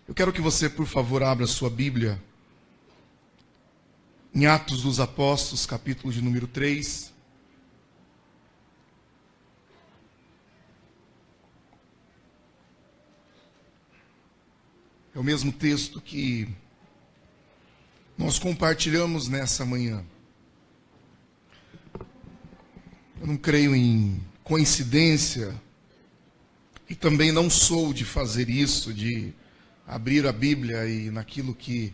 Eu quero que você, por favor, abra sua Bíblia em Atos dos Apóstolos, capítulo de número 3. É o mesmo texto que nós compartilhamos nessa manhã. Eu não creio em coincidência e também não sou de fazer isso, de abrir a Bíblia e naquilo que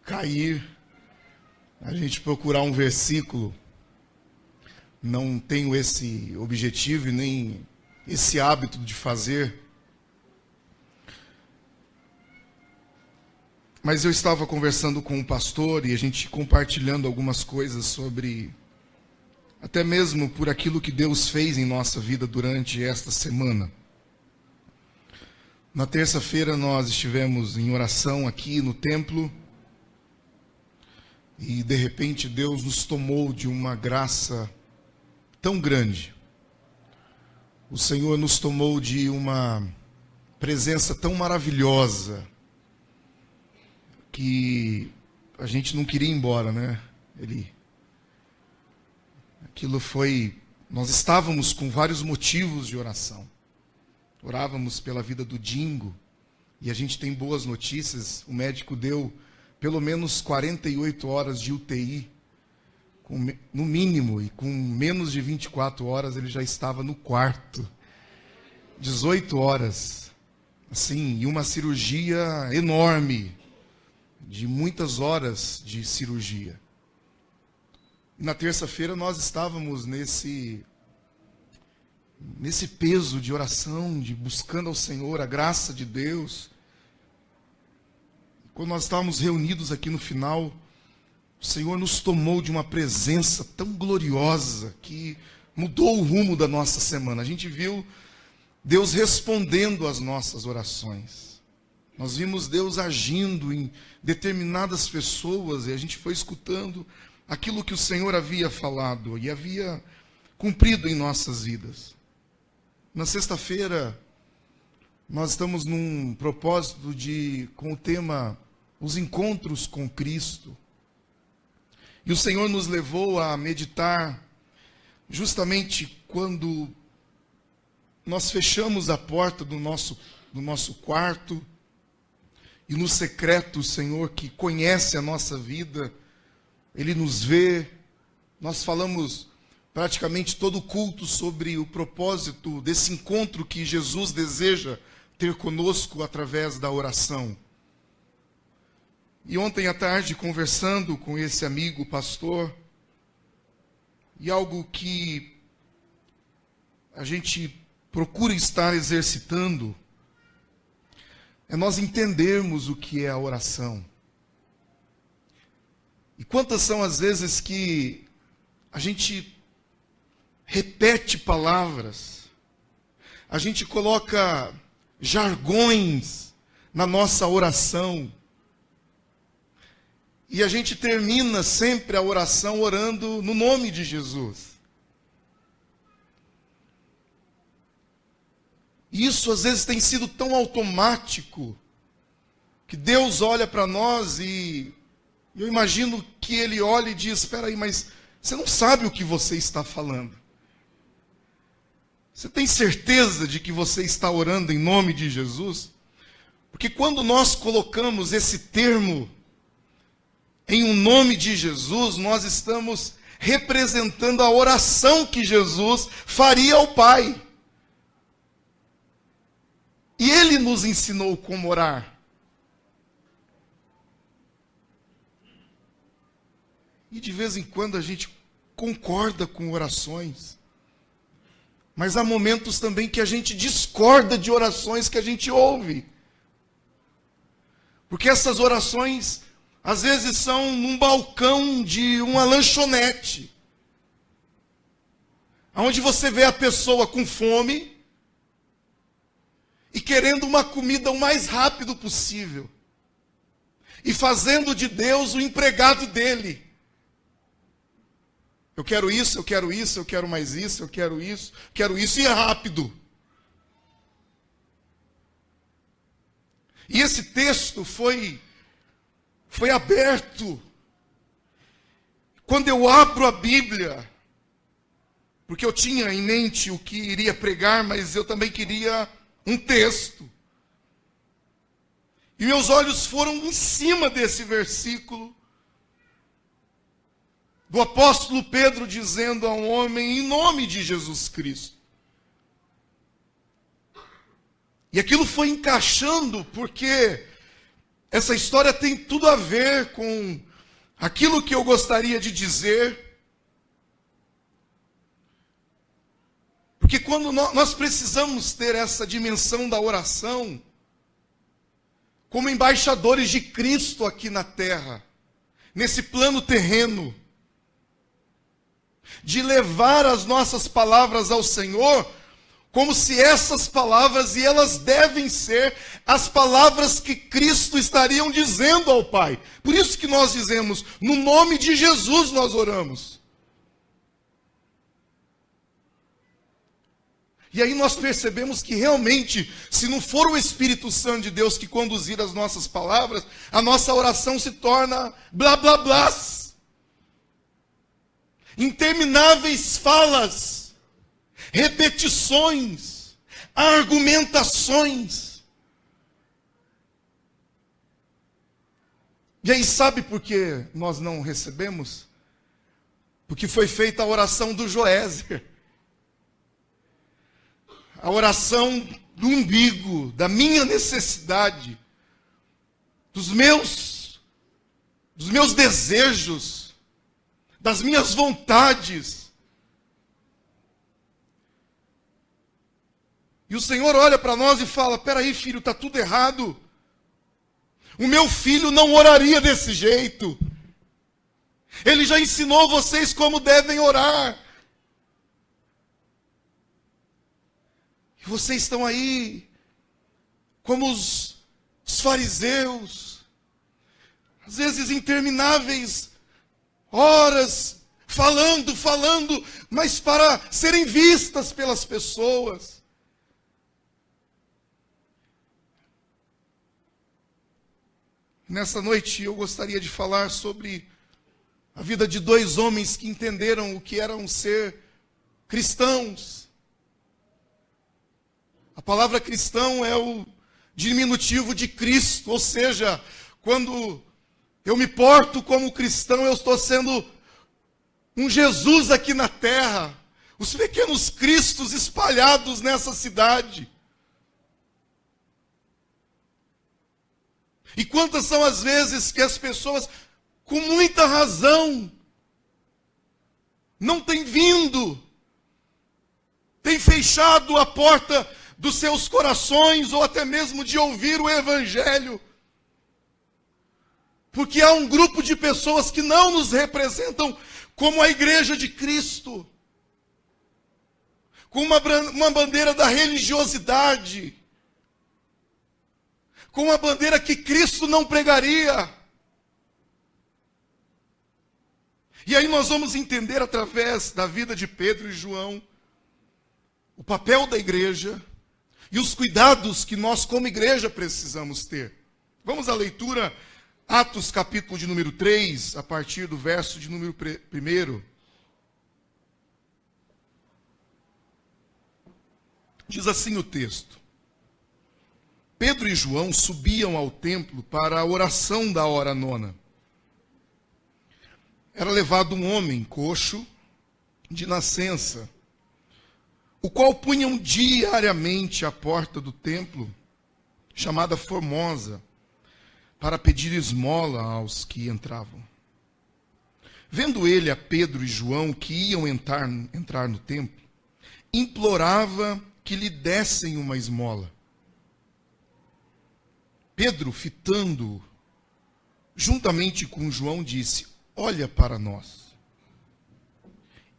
cair, a gente procurar um versículo. Não tenho esse objetivo e nem esse hábito de fazer. Mas eu estava conversando com um pastor e a gente compartilhando algumas coisas sobre, até mesmo por aquilo que Deus fez em nossa vida durante esta semana. Na terça-feira nós estivemos em oração aqui no templo e de repente Deus nos tomou de uma graça tão grande. O Senhor nos tomou de uma presença tão maravilhosa que a gente não queria ir embora, né? Nós estávamos com vários motivos de oração. Orávamos pela vida do Dingo, e a gente tem boas notícias. O médico deu pelo menos 48 horas de UTI, no mínimo, e com menos de 24 horas ele já estava no quarto. 18 horas, assim, e uma cirurgia enorme, de muitas horas de cirurgia. E na terça-feira nós estávamos nesse peso de oração, de buscando ao Senhor a graça de Deus. Quando nós estávamos reunidos aqui no final, o Senhor nos tomou de uma presença tão gloriosa que mudou o rumo da nossa semana. A gente viu Deus respondendo às nossas orações. Nós vimos Deus agindo em determinadas pessoas e a gente foi escutando aquilo que o Senhor havia falado e havia cumprido em nossas vidas. Na sexta-feira, nós estamos num propósito com o tema Os Encontros com Cristo. E o Senhor nos levou a meditar justamente quando nós fechamos a porta do nosso quarto e no secreto o Senhor, que conhece a nossa vida, Ele nos vê. Nós falamos praticamente todo o culto sobre o propósito desse encontro que Jesus deseja ter conosco através da oração. E ontem à tarde, conversando com esse amigo pastor, e algo que a gente procura estar exercitando, é nós entendermos o que é a oração. E quantas são as vezes que a gente repete palavras, a gente coloca jargões na nossa oração, e a gente termina sempre a oração orando no nome de Jesus. Isso às vezes tem sido tão automático, que Deus olha para nós e eu imagino que Ele olha e diz: espera aí, mas você não sabe o que você está falando. Você tem certeza de que você está orando em nome de Jesus? Porque quando nós colocamos esse termo em um nome de Jesus, nós estamos representando a oração que Jesus faria ao Pai. E Ele nos ensinou como orar. E de vez em quando a gente concorda com orações. Mas há momentos também que a gente discorda de orações que a gente ouve. Porque essas orações, às vezes, são num balcão de uma lanchonete. Onde você vê a pessoa com fome e querendo uma comida o mais rápido possível. E fazendo de Deus o empregado dele. Eu quero isso, eu quero isso, eu quero mais isso, eu quero isso, e é rápido. E esse texto foi aberto. Quando eu abro a Bíblia, porque eu tinha em mente o que iria pregar, mas eu também queria um texto. E meus olhos foram em cima desse versículo, do apóstolo Pedro dizendo a um homem, em nome de Jesus Cristo. E aquilo foi encaixando, porque essa história tem tudo a ver com aquilo que eu gostaria de dizer. Porque quando nós precisamos ter essa dimensão da oração, como embaixadores de Cristo aqui na terra, nesse plano terreno, de levar as nossas palavras ao Senhor, como se essas palavras, e elas devem ser as palavras que Cristo estariam dizendo ao Pai. Por isso que nós dizemos, no nome de Jesus nós oramos. E aí nós percebemos que realmente, se não for o Espírito Santo de Deus que conduzir as nossas palavras, a nossa oração se torna blá blá blás. Intermináveis falas, repetições, argumentações. E aí sabe por que nós não recebemos? Porque foi feita a oração do Joézer. A oração do umbigo, da minha necessidade, dos meus desejos, das minhas vontades. E o Senhor olha para nós e fala, peraí filho, está tudo errado. O meu filho não oraria desse jeito. Ele já ensinou vocês como devem orar. E vocês estão aí, como os fariseus, às vezes intermináveis horas, falando, mas para serem vistas pelas pessoas. Nessa noite eu gostaria de falar sobre a vida de dois homens que entenderam o que era ser cristãos. A palavra cristão é o diminutivo de Cristo, ou seja, quando eu me porto como cristão, eu estou sendo um Jesus aqui na terra. Os pequenos Cristos espalhados nessa cidade. E quantas são as vezes que as pessoas, com muita razão, não têm vindo, têm fechado a porta dos seus corações, ou até mesmo de ouvir o Evangelho. Porque há um grupo de pessoas que não nos representam como a igreja de Cristo, com uma bandeira da religiosidade, com uma bandeira que Cristo não pregaria. E aí nós vamos entender através da vida de Pedro e João, o papel da igreja e os cuidados que nós como igreja precisamos ter. Vamos à leitura, Atos capítulo de número 3, a partir do verso de número 1. Diz assim o texto. Pedro e João subiam ao templo para a oração da hora nona. Era levado um homem coxo de nascença, o qual punham diariamente à porta do templo, chamada Formosa, para pedir esmola aos que entravam. Vendo ele a Pedro e João que iam entrar no templo, implorava que lhe dessem uma esmola. Pedro, fitando-o, juntamente com João, disse, olha para nós.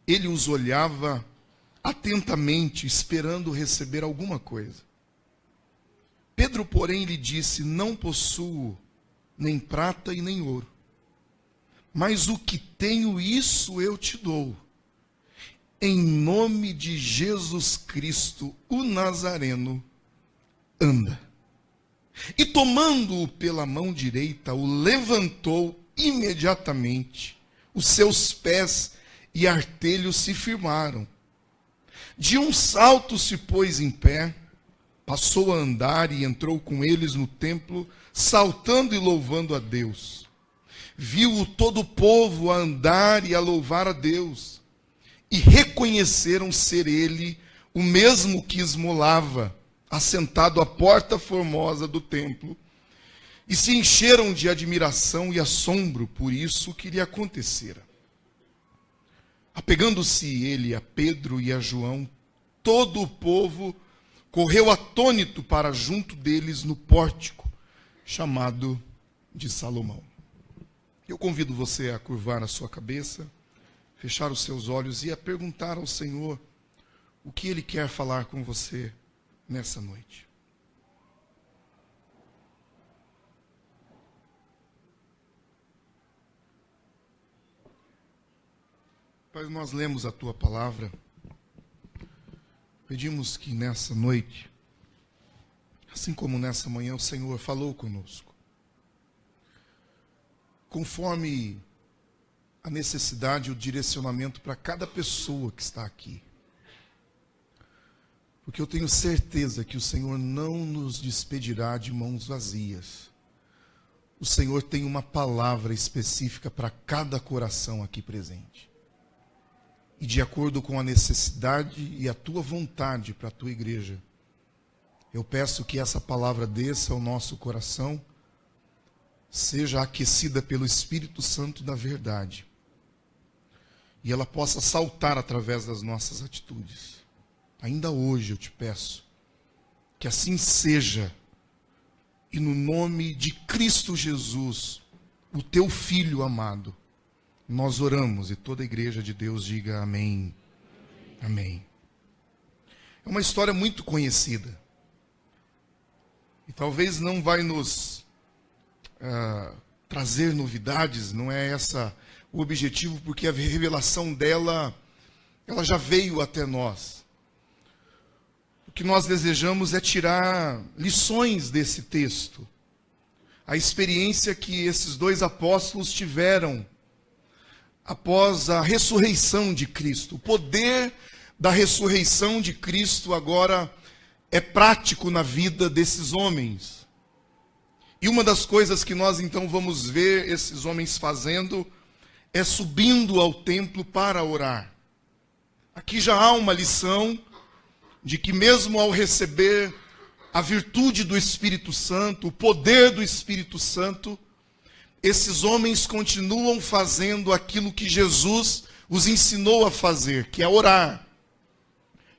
Ele os olhava atentamente, esperando receber alguma coisa. Pedro, porém, lhe disse, não possuo nem prata e nem ouro, mas o que tenho, isso eu te dou. Em nome de Jesus Cristo, o Nazareno, anda. E tomando-o pela mão direita, o levantou imediatamente. Os seus pés e artelhos se firmaram. De um salto se pôs em pé, passou a andar e entrou com eles no templo, saltando e louvando a Deus. Viu todo o povo a andar e a louvar a Deus, e reconheceram ser ele o mesmo que esmolava, assentado à porta formosa do templo, e se encheram de admiração e assombro por isso que lhe acontecera. Apegando-se ele a Pedro e a João, todo o povo correu atônito para junto deles no pórtico, chamado de Salomão. Eu convido você a curvar a sua cabeça, fechar os seus olhos e a perguntar ao Senhor o que Ele quer falar com você nessa noite. Pai, nós lemos a Tua palavra, pedimos que nessa noite, assim como nessa manhã, o Senhor falou conosco, conforme a necessidade e o direcionamento para cada pessoa que está aqui. Porque eu tenho certeza que o Senhor não nos despedirá de mãos vazias. O Senhor tem uma palavra específica para cada coração aqui presente. E de acordo com a necessidade e a tua vontade para a tua igreja, eu peço que essa palavra desça ao nosso coração, seja aquecida pelo Espírito Santo da verdade, e ela possa saltar através das nossas atitudes. Ainda hoje eu te peço que assim seja, e no nome de Cristo Jesus, o teu Filho amado, nós oramos, e toda a igreja de Deus diga amém. Amém. É uma história muito conhecida, e talvez não vai nos trazer novidades, não é essa o objetivo, porque a revelação dela, ela já veio até nós. O que nós desejamos é tirar lições desse texto, a experiência que esses dois apóstolos tiveram após a ressurreição de Cristo. O poder da ressurreição de Cristo agora é prático na vida desses homens. E uma das coisas que nós então vamos ver esses homens fazendo é subindo ao templo para orar. Aqui já há uma lição de que mesmo ao receber a virtude do Espírito Santo, o poder do Espírito Santo, esses homens continuam fazendo aquilo que Jesus os ensinou a fazer, que é orar,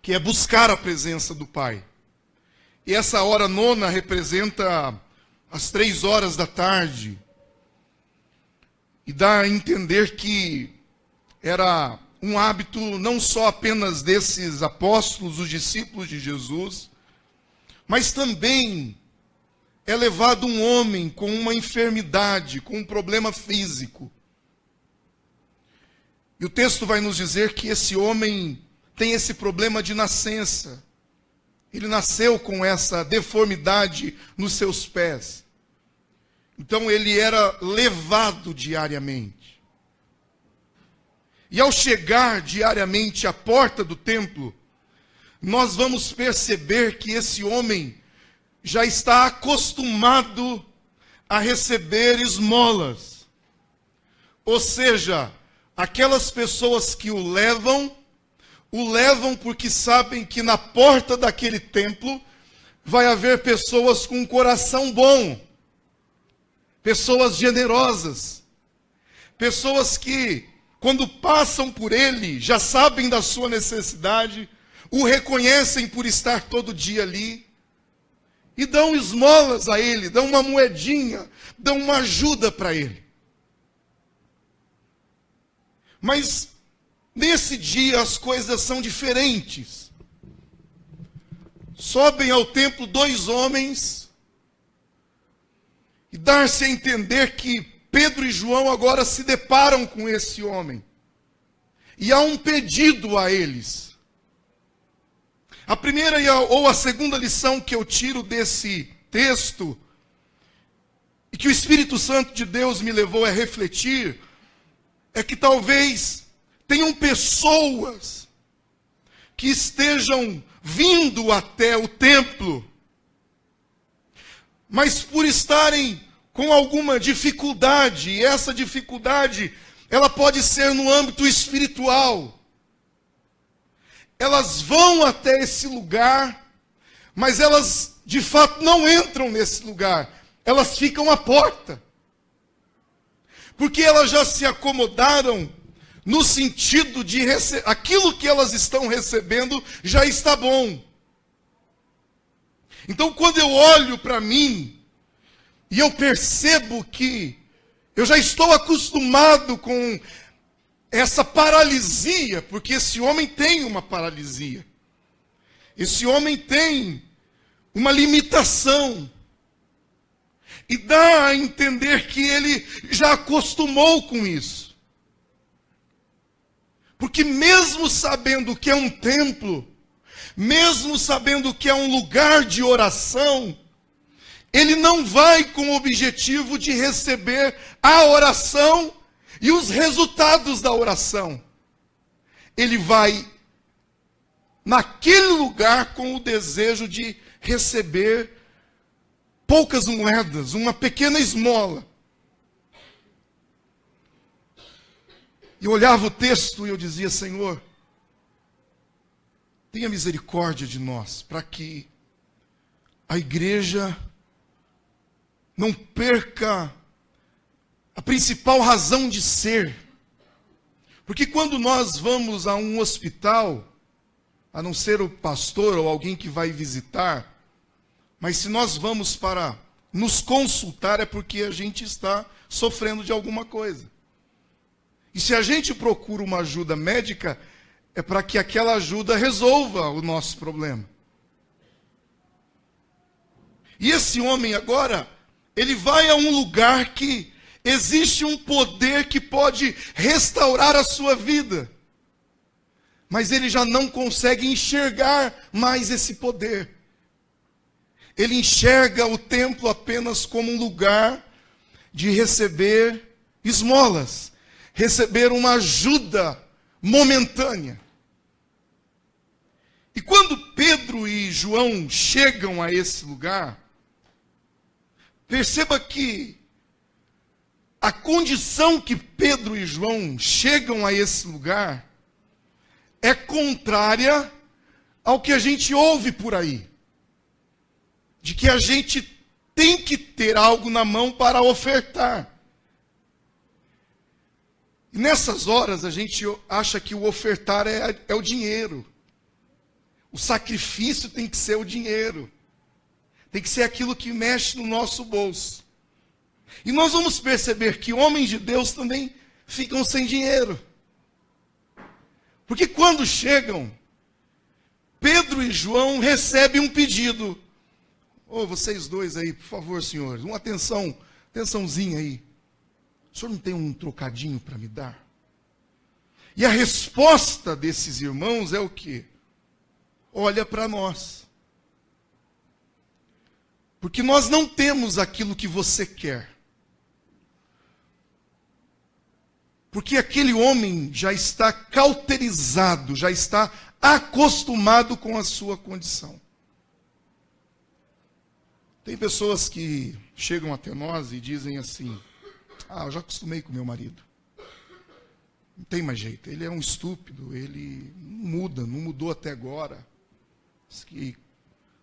que é buscar a presença do Pai. E essa hora nona representa às 3 horas da tarde, e dá a entender que era um hábito não só apenas desses apóstolos, os discípulos de Jesus, mas também é levado um homem com uma enfermidade, com um problema físico. E o texto vai nos dizer que esse homem tem esse problema de nascença. Ele nasceu com essa deformidade nos seus pés. Então ele era levado diariamente. E ao chegar diariamente à porta do templo, nós vamos perceber que esse homem já está acostumado a receber esmolas. Ou seja, aquelas pessoas que o levam porque sabem que na porta daquele templo vai haver pessoas com um coração bom, pessoas generosas, pessoas que, quando passam por ele, já sabem da sua necessidade, o reconhecem por estar todo dia ali, e dão esmolas a ele, dão uma moedinha, dão uma ajuda para ele. Mas nesse dia as coisas são diferentes. Sobem ao templo 2 homens, e dar-se a entender que Pedro e João agora se deparam com esse homem. E há um pedido a eles. A primeira ou a segunda lição que eu tiro desse texto e que o Espírito Santo de Deus me levou a refletir, é que talvez tenham pessoas que estejam vindo até o templo, mas por estarem com alguma dificuldade, e essa dificuldade, ela pode ser no âmbito espiritual. Elas vão até esse lugar, mas elas de fato não entram nesse lugar. Elas ficam à porta. Porque elas já se acomodaram no sentido de aquilo que elas estão recebendo já está bom. Então, quando eu olho para mim e eu percebo que eu já estou acostumado com essa paralisia, porque esse homem tem uma paralisia. Esse homem tem uma limitação. E dá a entender que ele já acostumou com isso. Porque mesmo sabendo que é um templo, mesmo sabendo que é um lugar de oração, ele não vai com o objetivo de receber a oração e os resultados da oração. Ele vai naquele lugar com o desejo de receber poucas moedas, uma pequena esmola. E eu olhava o texto e eu dizia: Senhor, tenha misericórdia de nós, para que a igreja não perca a principal razão de ser. Porque quando nós vamos a um hospital, a não ser o pastor ou alguém que vai visitar, mas se nós vamos para nos consultar é porque a gente está sofrendo de alguma coisa. E se a gente procura uma ajuda médica, é para que aquela ajuda resolva o nosso problema. E esse homem agora, ele vai a um lugar que existe um poder que pode restaurar a sua vida. Mas ele já não consegue enxergar mais esse poder. Ele enxerga o templo apenas como um lugar de receber esmolas, receber uma ajuda momentânea. E quando Pedro e João chegam a esse lugar, perceba que a condição que Pedro e João chegam a esse lugar é contrária ao que a gente ouve por aí. De que a gente tem que ter algo na mão para ofertar. E nessas horas a gente acha que o ofertar é o dinheiro. O sacrifício tem que ser o dinheiro. Tem que ser aquilo que mexe no nosso bolso. E nós vamos perceber que homens de Deus também ficam sem dinheiro. Porque quando chegam, Pedro e João recebem um pedido. Ô, vocês dois aí, por favor, senhores, uma atençãozinha aí. O senhor não tem um trocadinho para me dar? E a resposta desses irmãos é o quê? Olha para nós. Porque nós não temos aquilo que você quer. Porque aquele homem já está cauterizado, já está acostumado com a sua condição. Tem pessoas que chegam até nós e dizem assim: eu já acostumei com meu marido. Não tem mais jeito, ele é um estúpido, ele não muda, não mudou até agora. Diz que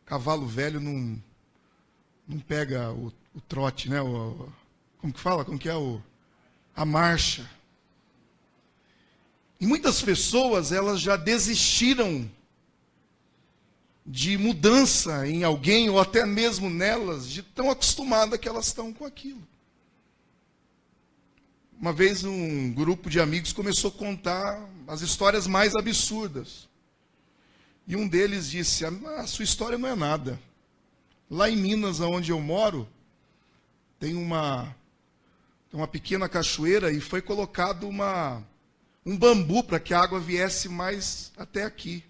cavalo velho não pega o trote, né? Como que fala? Como que é a marcha? E muitas pessoas, elas já desistiram de mudança em alguém, ou até mesmo nelas, de tão acostumadas que elas estão com aquilo. Uma vez um grupo de amigos começou a contar as histórias mais absurdas. E um deles disse: a sua história não é nada. Lá em Minas, onde eu moro, tem uma pequena cachoeira e foi colocado um bambu para que a água viesse mais até aqui.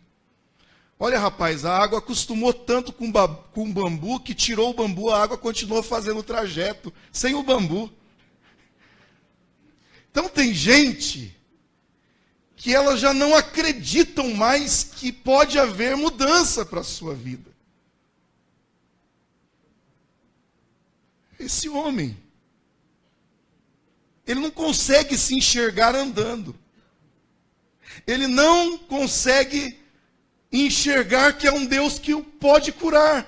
Olha, rapaz, a água acostumou tanto com o bambu que tirou o bambu, a água continuou fazendo o trajeto, sem o bambu. Então tem gente que elas já não acreditam mais que pode haver mudança para a sua vida. Esse homem, ele não consegue se enxergar andando. Ele não consegue enxergar que é um Deus que o pode curar.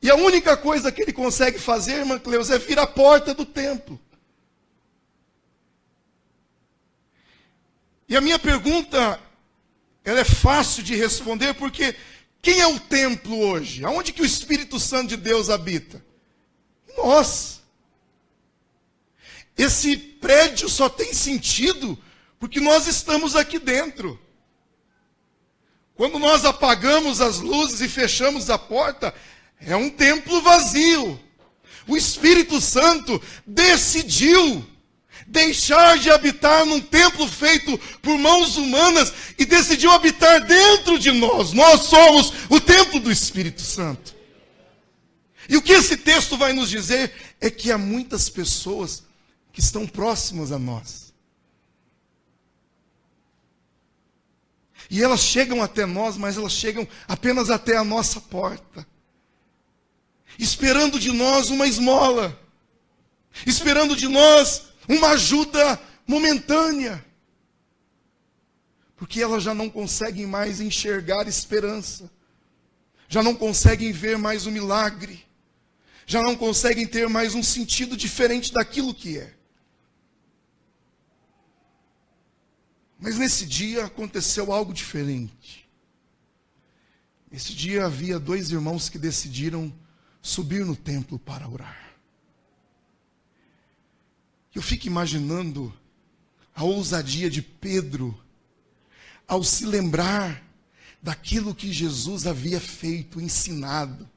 E a única coisa que ele consegue fazer, irmã Cleusa, é vir à porta do templo. E a minha pergunta, ela é fácil de responder, porque quem é o templo hoje? Aonde que o Espírito Santo de Deus habita? Nós. Esse prédio só tem sentido porque nós estamos aqui dentro. Quando nós apagamos as luzes e fechamos a porta, é um templo vazio. O Espírito Santo decidiu deixar de habitar num templo feito por mãos humanas e decidiu habitar dentro de nós. Nós somos o templo do Espírito Santo. E o que esse texto vai nos dizer é que há muitas pessoas que estão próximas a nós. E elas chegam até nós, mas elas chegam apenas até a nossa porta, esperando de nós uma esmola, esperando de nós uma ajuda momentânea, porque elas já não conseguem mais enxergar esperança, já não conseguem ver mais o milagre, já não conseguem ter mais um sentido diferente daquilo que é. Mas nesse dia aconteceu algo diferente. Nesse dia havia 2 irmãos que decidiram subir no templo para orar. Eu fico imaginando a ousadia de Pedro ao se lembrar daquilo que Jesus havia feito, ensinado.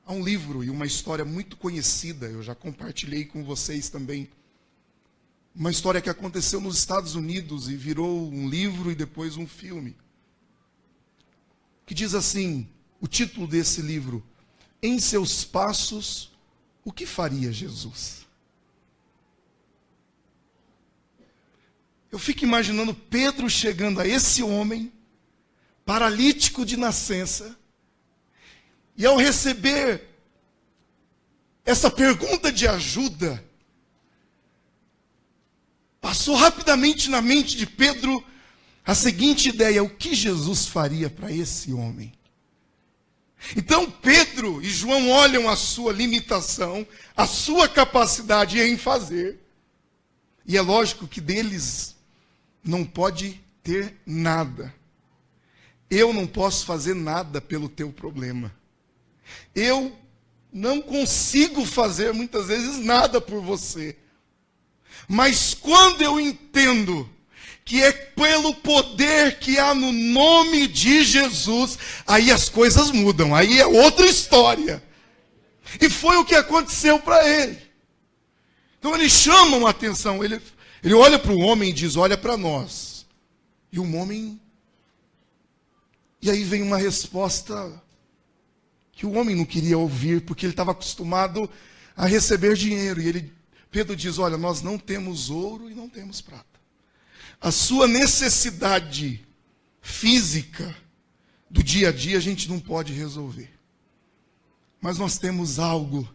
Há um livro e uma história muito conhecida, eu já compartilhei com vocês também. Uma história que aconteceu nos Estados Unidos e virou um livro e depois um filme. Que diz assim, o título desse livro: Em seus passos, o que faria Jesus? Eu fico imaginando Pedro chegando a esse homem, paralítico de nascença, e ao receber essa pergunta de ajuda, passou rapidamente na mente de Pedro a seguinte ideia: o que Jesus faria para esse homem? Então Pedro e João olham a sua limitação, a sua capacidade em fazer, e é lógico que deles não pode ter nada. Eu não posso fazer nada pelo teu problema. Eu não consigo fazer muitas vezes nada por você. Mas quando eu entendo que é pelo poder que há no nome de Jesus, aí as coisas mudam, aí é outra história. E foi o que aconteceu para ele. Então eles chamam a atenção, ele olha para o homem e diz: olha para nós. E o homem... E aí vem uma resposta que o homem não queria ouvir, porque ele estava acostumado a receber dinheiro. E Pedro diz: olha, nós não temos ouro e não temos prata. A sua necessidade física do dia a dia a gente não pode resolver. Mas nós temos algo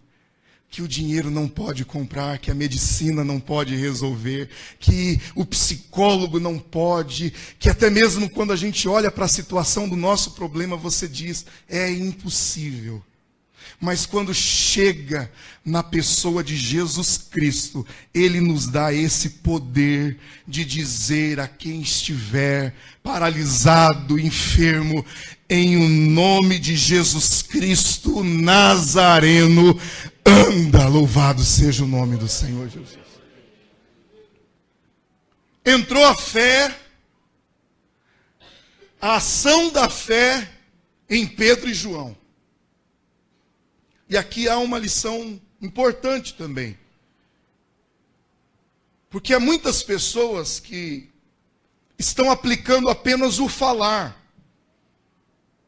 que o dinheiro não pode comprar, que a medicina não pode resolver, que o psicólogo não pode, que até mesmo quando a gente olha para a situação do nosso problema, você diz: é impossível. Mas quando chega na pessoa de Jesus Cristo, Ele nos dá esse poder de dizer a quem estiver paralisado, enfermo, em o nome de Jesus Cristo Nazareno, anda, louvado seja o nome do Senhor Jesus. Entrou a fé, a ação da fé em Pedro e João. E aqui há uma lição importante também. Porque há muitas pessoas que estão aplicando apenas o falar.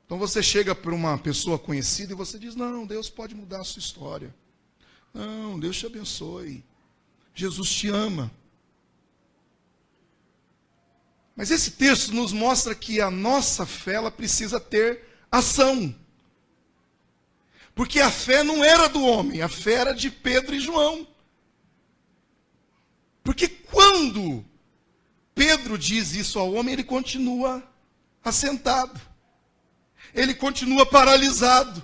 Então você chega para uma pessoa conhecida e você diz: não, Deus pode mudar a sua história. Não, Deus te abençoe. Jesus te ama. Mas esse texto nos mostra que a nossa fé, ela precisa ter ação. Porque a fé não era do homem, a fé era de Pedro e João. Porque quando Pedro diz isso ao homem, ele continua assentado. Ele continua paralisado.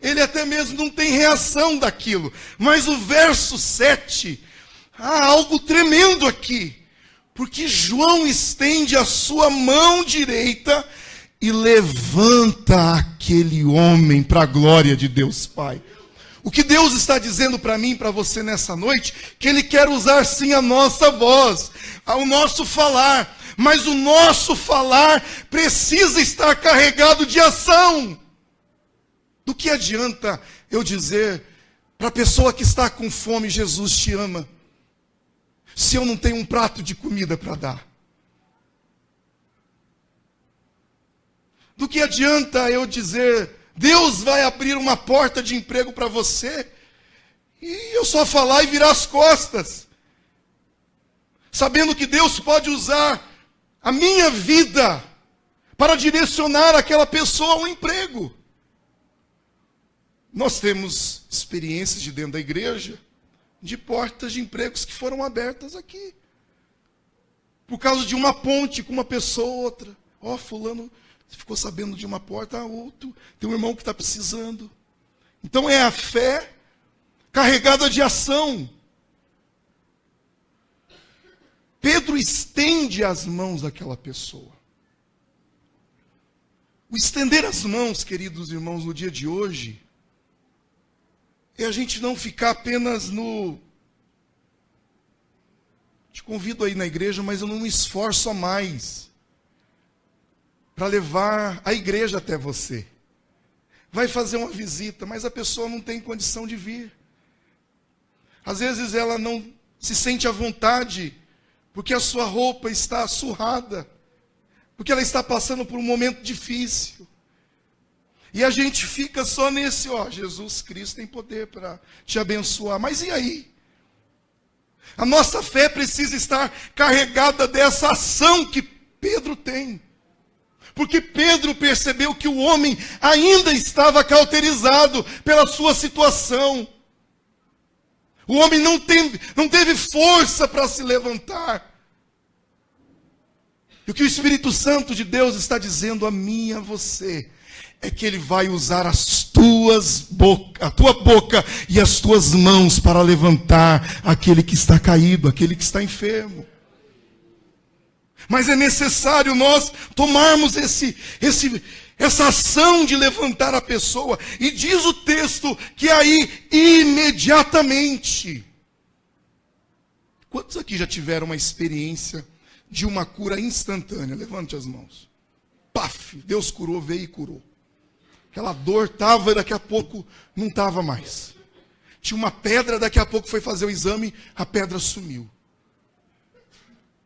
Ele até mesmo não tem reação daquilo. Mas o verso 7, há algo tremendo aqui. Porque João estende a sua mão direita e levanta aquele homem para a glória de Deus Pai. O que Deus está dizendo para mim e para você nessa noite, que Ele quer usar sim a nossa voz, o nosso falar, mas o nosso falar precisa estar carregado de ação. Do que adianta eu dizer para a pessoa que está com fome: Jesus te ama, se eu não tenho um prato de comida para dar? Do que adianta eu dizer: Deus vai abrir uma porta de emprego para você, e eu só falar e virar as costas, sabendo que Deus pode usar a minha vida para direcionar aquela pessoa ao emprego? Nós temos experiências de dentro da igreja, de portas de empregos que foram abertas aqui, por causa de uma ponte com uma pessoa ou outra. Ó, fulano ficou sabendo de uma porta, outro, tem um irmão que está precisando. Então é a fé carregada de ação. Pedro estende as mãos daquela pessoa. O estender as mãos, queridos irmãos, no dia de hoje, é a gente não ficar apenas no... Te convido aí na igreja, mas eu não me esforço a mais para levar a igreja até você. Vai fazer uma visita, mas a pessoa não tem condição de vir. Às vezes ela não se sente à vontade, porque a sua roupa está surrada, porque ela está passando por um momento difícil. E a gente fica só nesse: ó, Jesus Cristo tem poder para te abençoar. Mas e aí? A nossa fé precisa estar carregada dessa ação que Pedro tem. Porque Pedro percebeu que o homem ainda estava cauterizado pela sua situação. O homem não teve força para se levantar. E o que o Espírito Santo de Deus está dizendo a mim e a você é que Ele vai usar a tua boca e as tuas mãos para levantar aquele que está caído, aquele que está enfermo. Mas é necessário nós tomarmos essa ação de levantar a pessoa. E diz o texto que aí, imediatamente. Quantos aqui já tiveram uma experiência de uma cura instantânea? Levante as mãos. Paf, Deus curou, veio e curou. Aquela dor estava e daqui a pouco não estava mais. Tinha uma pedra, daqui a pouco foi fazer o exame, a pedra sumiu.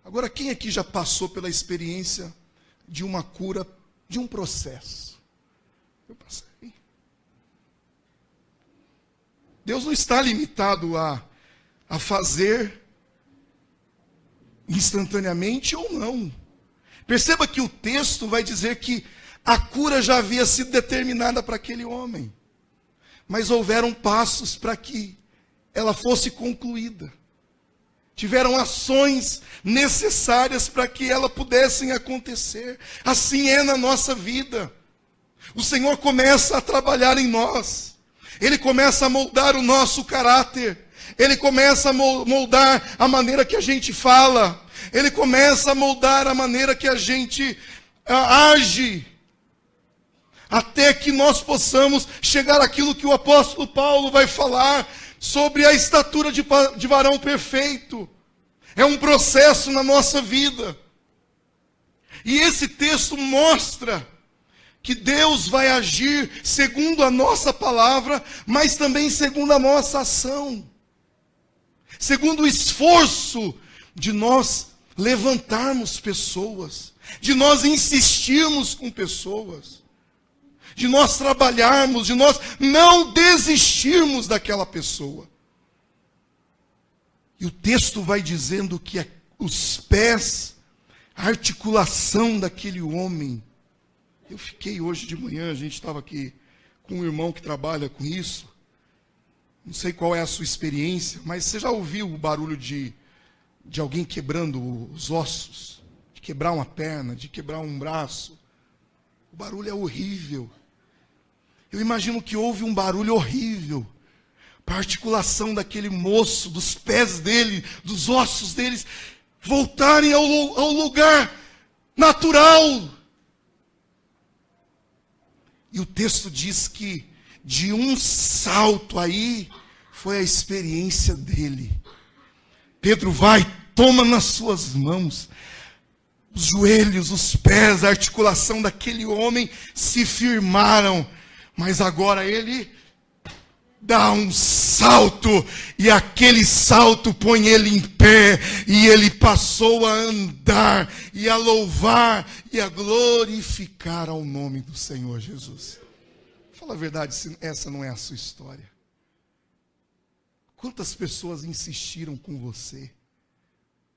Agora, quem aqui já passou pela experiência de uma cura, de um processo? Eu passei. Deus não está limitado a fazer instantaneamente ou não. Perceba que o texto vai dizer que a cura já havia sido determinada para aquele homem. Mas houveram passos para que ela fosse concluída. Tiveram ações necessárias para que ela pudessem acontecer. Assim é na nossa vida. O Senhor começa a trabalhar em nós. Ele começa a moldar o nosso caráter. Ele começa a moldar a maneira que a gente fala. Ele começa a moldar a maneira que a gente age. Até que nós possamos chegar àquilo que o apóstolo Paulo vai falar sobre a estatura de varão perfeito. É um processo na nossa vida. E esse texto mostra que Deus vai agir segundo a nossa palavra, mas também segundo a nossa ação. segundo o esforço de nós levantarmos pessoas, de nós insistirmos com pessoas, de nós trabalharmos, de nós não desistirmos daquela pessoa. E o texto vai dizendo que os pés, a articulação daquele homem. Eu fiquei hoje de manhã, a gente estava aqui com um irmão que trabalha com isso. Não sei qual é a sua experiência, mas você já ouviu o barulho de alguém quebrando os ossos? De quebrar uma perna, de quebrar um braço? O barulho é horrível. Eu imagino que houve um barulho horrível para a articulação daquele moço, dos pés dele, dos ossos deles, voltarem ao lugar natural. E o texto diz que de um salto aí foi a experiência dele. Pedro vai, toma nas suas mãos. Os joelhos, os pés, a articulação daquele homem se firmaram. Mas agora ele dá um salto, e aquele salto põe ele em pé, e ele passou a andar, e a louvar, e a glorificar ao nome do Senhor Jesus. Fala a verdade, se essa não é a sua história. Quantas pessoas insistiram com você?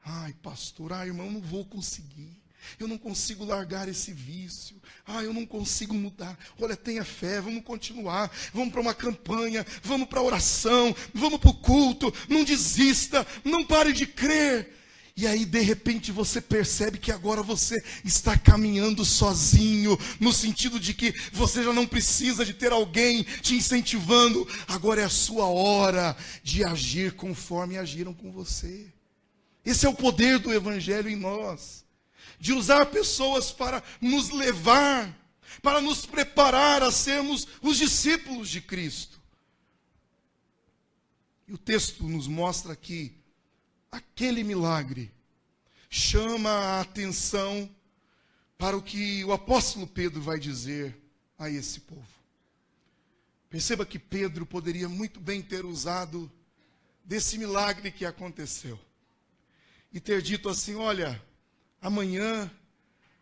Ai, pastor, irmão, não vou conseguir. Eu não consigo largar esse vício. Eu não consigo mudar. Olha, tenha fé, vamos continuar. Vamos para uma campanha, vamos para a oração, vamos para o culto. Não desista, não pare de crer. E aí, de repente, você percebe que agora você está caminhando sozinho, no sentido de que você já não precisa de ter alguém te incentivando. Agora é a sua hora de agir conforme agiram com você. Esse é o poder do Evangelho em nós. De usar pessoas para nos levar, para nos preparar a sermos os discípulos de Cristo. E o texto nos mostra que aquele milagre chama a atenção para o que o apóstolo Pedro vai dizer a esse povo. Perceba que Pedro poderia muito bem ter usado desse milagre que aconteceu e ter dito assim: olha, amanhã,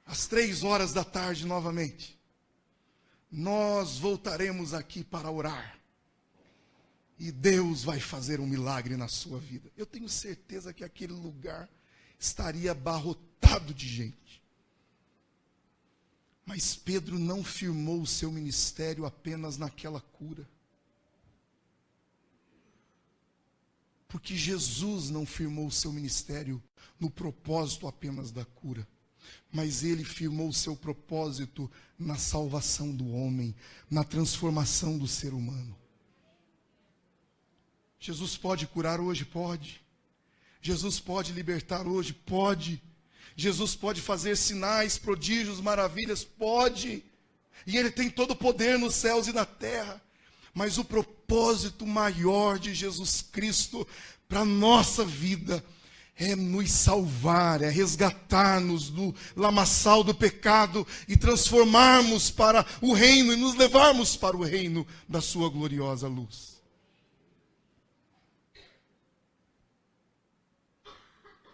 às 3 da tarde novamente, nós voltaremos aqui para orar. E Deus vai fazer um milagre na sua vida. Eu tenho certeza que aquele lugar estaria abarrotado de gente. Mas Pedro não firmou o seu ministério apenas naquela cura. Porque Jesus não firmou o seu ministério no propósito apenas da cura. Mas ele firmou o seu propósito na salvação do homem, na transformação do ser humano. Jesus pode curar hoje? Pode. Jesus pode libertar hoje? Pode. Jesus pode fazer sinais, prodígios, maravilhas? Pode. E ele tem todo o poder nos céus e na terra. Mas o propósito maior de Jesus Cristo para a nossa vida é nos salvar, é resgatar-nos do lamaçal do pecado e transformarmos para o reino e nos levarmos para o reino da sua gloriosa luz.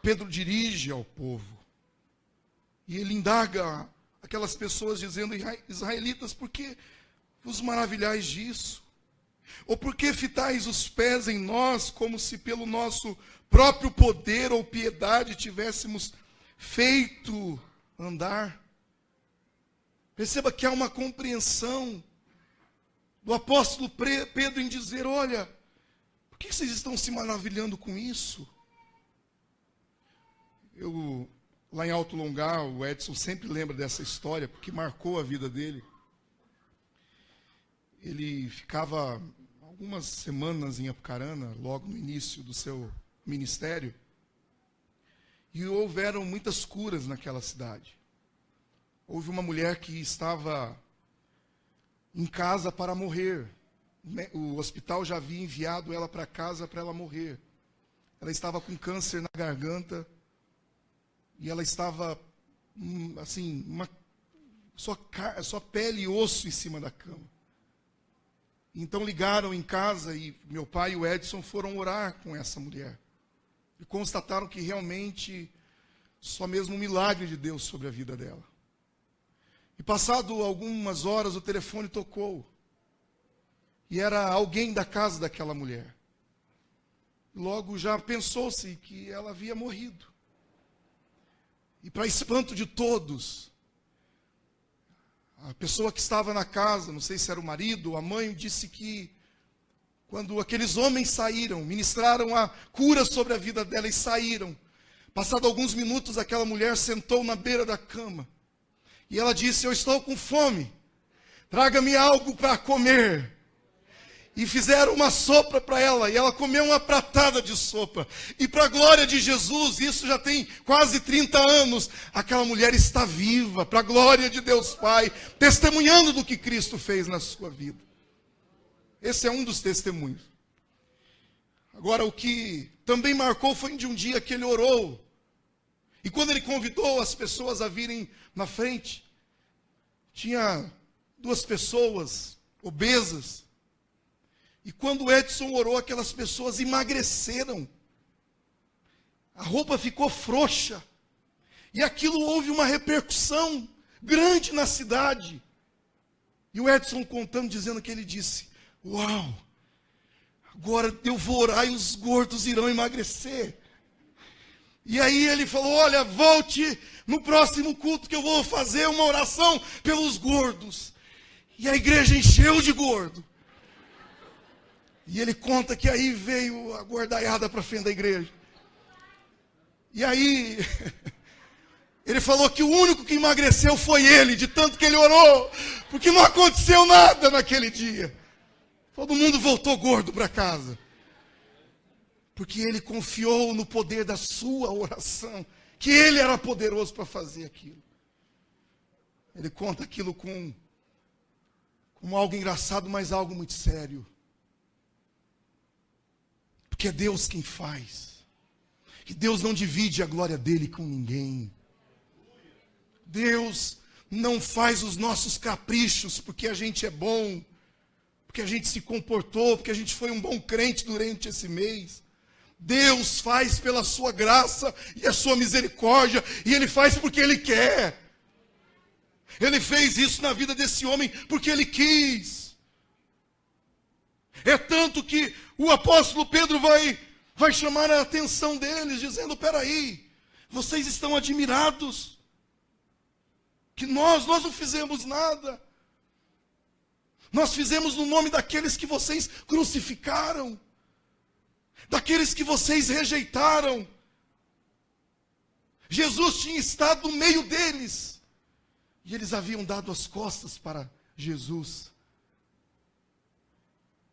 Pedro dirige ao povo e ele indaga aquelas pessoas dizendo: israelitas, por que vos maravilhais disso? Ou por que fitais os pés em nós, como se pelo nosso próprio poder ou piedade tivéssemos feito andar? Perceba que há uma compreensão do apóstolo Pedro em dizer: olha, por que vocês estão se maravilhando com isso? Lá em Alto Longar, o Edson sempre lembra dessa história, porque marcou a vida dele. Ele ficava algumas semanas em Apucarana, logo no início do seu ministério, e houveram muitas curas naquela cidade. Houve uma mulher que estava em casa para morrer. O hospital já havia enviado ela para casa para ela morrer. Ela estava com câncer na garganta, e ela estava, assim, só pele e osso em cima da cama. Então ligaram em casa e meu pai e o Edson foram orar com essa mulher. E constataram que realmente só mesmo um milagre de Deus sobre a vida dela. E passado algumas horas o telefone tocou. E era alguém da casa daquela mulher. Logo já pensou-se que ela havia morrido. E para espanto de todos, a pessoa que estava na casa, não sei se era o marido ou a mãe, disse que quando aqueles homens saíram, ministraram a cura sobre a vida dela e saíram, passado alguns minutos, aquela mulher sentou na beira da cama. E ela disse: eu estou com fome, traga-me algo para comer. E fizeram uma sopa para ela, e ela comeu uma pratada de sopa. E para a glória de Jesus, isso já tem quase 30 anos, aquela mulher está viva, para a glória de Deus Pai, testemunhando do que Cristo fez na sua vida. Esse é um dos testemunhos. Agora, o que também marcou foi de um dia que ele orou. E quando ele convidou as pessoas a virem na frente, tinha 2 pessoas obesas. E quando Edson orou, aquelas pessoas emagreceram. A roupa ficou frouxa. E aquilo houve uma repercussão grande na cidade. E o Edson contando, dizendo que ele disse: uau, agora eu vou orar e os gordos irão emagrecer. E aí ele falou: olha, volte no próximo culto que eu vou fazer uma oração pelos gordos. E a igreja encheu de gordo. E ele conta que aí veio a gordaiada para frente da igreja. E aí, ele falou que o único que emagreceu foi ele, de tanto que ele orou, porque não aconteceu nada naquele dia. Todo mundo voltou gordo para casa. Porque ele confiou no poder da sua oração, que ele era poderoso para fazer aquilo. Ele conta aquilo como algo engraçado, mas algo muito sério. Porque é Deus quem faz. E Deus não divide a glória dele com ninguém. Deus não faz os nossos caprichos porque a gente é bom, porque a gente se comportou, porque a gente foi um bom crente durante esse mês. Deus faz pela sua graça e a sua misericórdia, e Ele faz porque Ele quer. Ele fez isso na vida desse homem porque Ele quis. É tanto que o apóstolo Pedro vai chamar a atenção deles, dizendo: peraí, vocês estão admirados, que nós não fizemos nada. Nós fizemos no nome daqueles que vocês crucificaram, daqueles que vocês rejeitaram. Jesus tinha estado no meio deles, e eles haviam dado as costas para Jesus.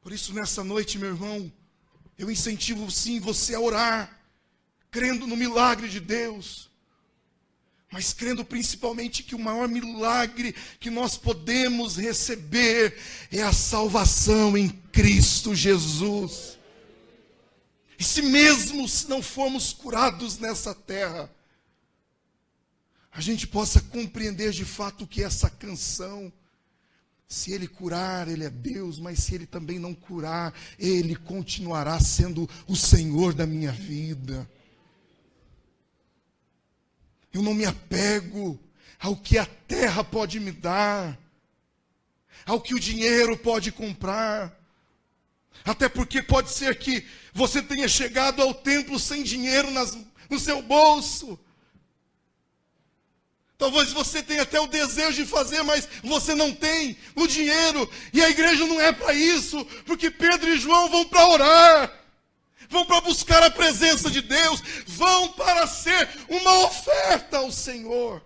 Por isso, nessa noite, meu irmão, eu incentivo sim você a orar, crendo no milagre de Deus, mas crendo principalmente que o maior milagre que nós podemos receber é a salvação em Cristo Jesus. E se mesmo se não formos curados nessa terra, a gente possa compreender de fato o que é essa canção. Se Ele curar, Ele é Deus, mas se Ele também não curar, Ele continuará sendo o Senhor da minha vida. Eu não me apego ao que a terra pode me dar, ao que o dinheiro pode comprar. Até porque pode ser que você tenha chegado ao templo sem dinheiro no seu bolso. Talvez você tenha até o desejo de fazer, mas você não tem o dinheiro. E a igreja não é para isso, porque Pedro e João vão para orar, vão para buscar a presença de Deus, vão para ser uma oferta ao Senhor.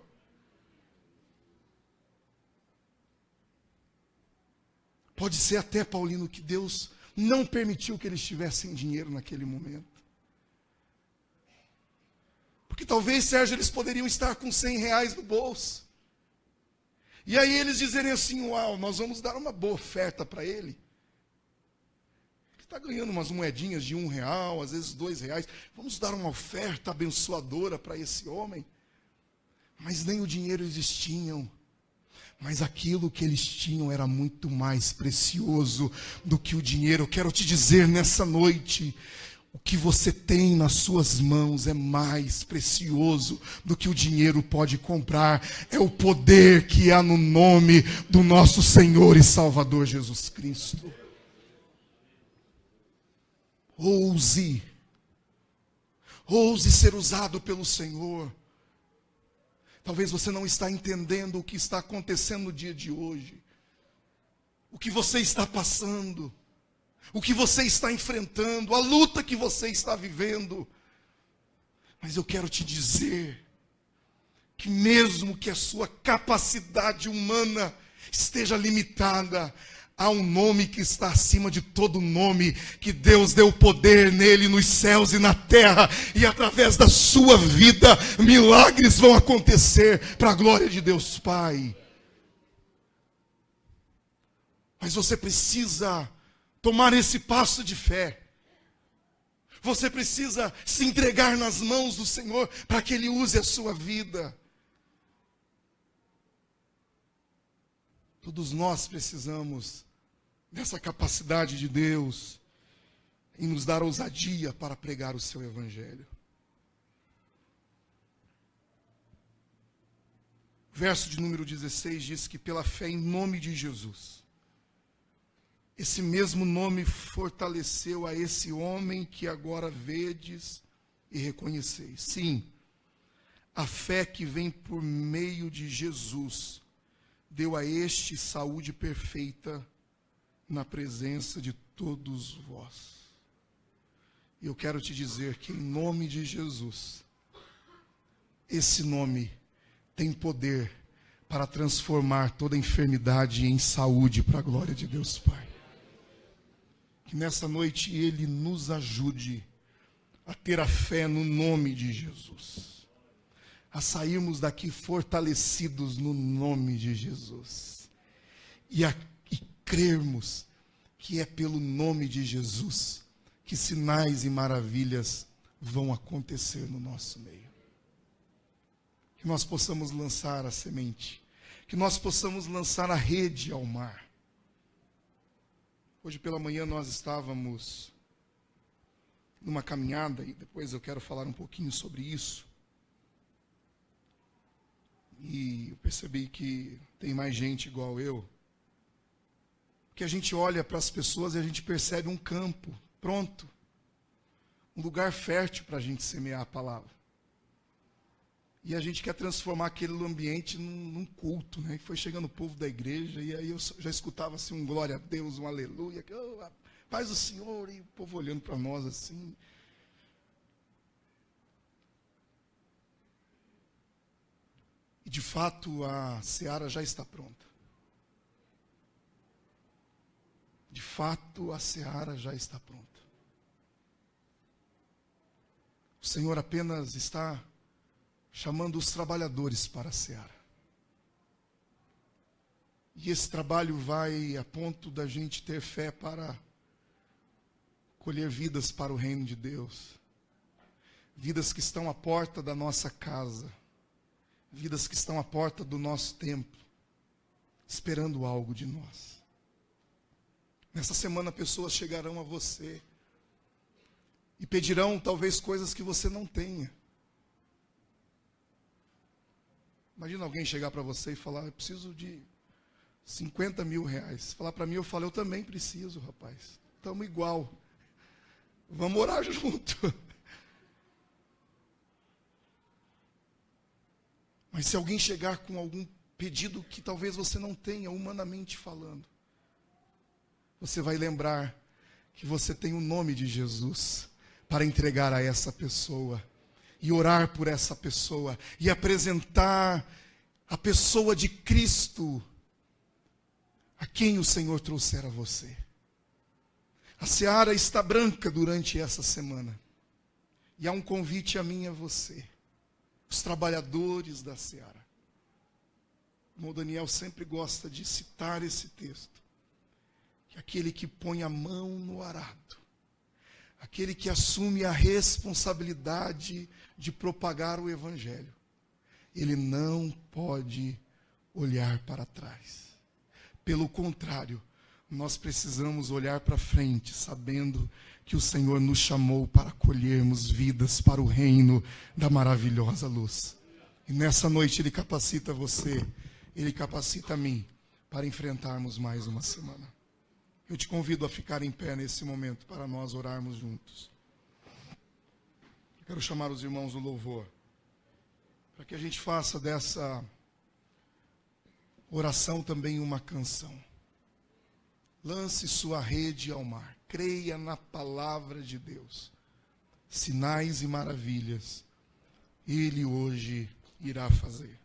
Pode ser até, Paulino, que Deus não permitiu que eles tivessem dinheiro naquele momento. Porque talvez, Sérgio, eles poderiam estar com 100 reais no bolso. E aí eles dizerem assim: uau, nós vamos dar uma boa oferta para ele. Ele está ganhando umas moedinhas de R$1, às vezes R$2. Vamos dar uma oferta abençoadora para esse homem. Mas nem o dinheiro eles tinham. Mas aquilo que eles tinham era muito mais precioso do que o dinheiro. Eu quero te dizer nessa noite: O que você tem nas suas mãos é mais precioso do que o dinheiro pode comprar. É o poder que há no nome do nosso Senhor e Salvador Jesus Cristo. Ouse ser usado pelo Senhor. Talvez você não está entendendo o que está acontecendo no dia de hoje. O que você está passando. O que você está enfrentando. A luta que você está vivendo. Mas eu quero te dizer que mesmo que a sua capacidade humana esteja limitada, há um nome que está acima de todo nome, que Deus deu poder nele nos céus e na terra, e através da sua vida, milagres vão acontecer para a glória de Deus Pai. Mas você precisa tomar esse passo de fé. Você precisa se entregar nas mãos do Senhor para que Ele use a sua vida. Todos nós precisamos dessa capacidade de Deus em nos dar ousadia para pregar o seu Evangelho. O verso de número 16 diz que pela fé em nome de Jesus, esse mesmo nome fortaleceu a esse homem que agora vedes e reconheceis. Sim, a fé que vem por meio de Jesus deu a este saúde perfeita na presença de todos vós. E eu quero te dizer que em nome de Jesus, esse nome tem poder para transformar toda enfermidade em saúde para a glória de Deus Pai. Que nessa noite Ele nos ajude a ter a fé no nome de Jesus. A sairmos daqui fortalecidos no nome de Jesus. E crermos que é pelo nome de Jesus que sinais e maravilhas vão acontecer no nosso meio. Que nós possamos lançar a semente. Que nós possamos lançar a rede ao mar. Hoje pela manhã nós estávamos numa caminhada, e depois eu quero falar um pouquinho sobre isso. E eu percebi que tem mais gente igual eu. Que a gente olha para as pessoas e a gente percebe um campo pronto. Um lugar fértil para a gente semear a palavra. E a gente quer transformar aquele ambiente num culto, né? E foi chegando o povo da igreja, e aí eu já escutava assim um glória a Deus, um aleluia, oh, paz do Senhor, e o povo olhando para nós assim. E de fato a seara já está pronta. De fato a seara já está pronta. O Senhor apenas está chamando os trabalhadores para a seara. E esse trabalho vai a ponto da gente ter fé para colher vidas para o reino de Deus. Vidas que estão à porta da nossa casa. Vidas que estão à porta do nosso templo, esperando algo de nós. Nessa semana pessoas chegarão a você e pedirão talvez coisas que você não tenha. Imagina alguém chegar para você e falar, eu preciso de 50 mil reais. Falar para mim, eu falo, eu também preciso, rapaz. Estamos igual. Vamos orar junto. Mas se alguém chegar com algum pedido que talvez você não tenha, humanamente falando, você vai lembrar que você tem o nome de Jesus para entregar a essa pessoa. E orar por essa pessoa. E apresentar a pessoa de Cristo a quem o Senhor trouxer a você. A seara está branca durante essa semana. E há um convite a mim e a você. Os trabalhadores da seara. O irmão Daniel sempre gosta de citar esse texto. Que aquele que põe a mão no arado, aquele que assume a responsabilidade de propagar o Evangelho, ele não pode olhar para trás. Pelo contrário, nós precisamos olhar para frente, sabendo que o Senhor nos chamou para colhermos vidas para o reino da maravilhosa luz. E nessa noite Ele capacita você, Ele capacita a mim, para enfrentarmos mais uma semana. Eu te convido a ficar em pé nesse momento, para nós orarmos juntos. Quero chamar os irmãos do louvor, para que a gente faça dessa oração também uma canção. Lance sua rede ao mar, creia na palavra de Deus. Sinais e maravilhas Ele hoje irá fazer.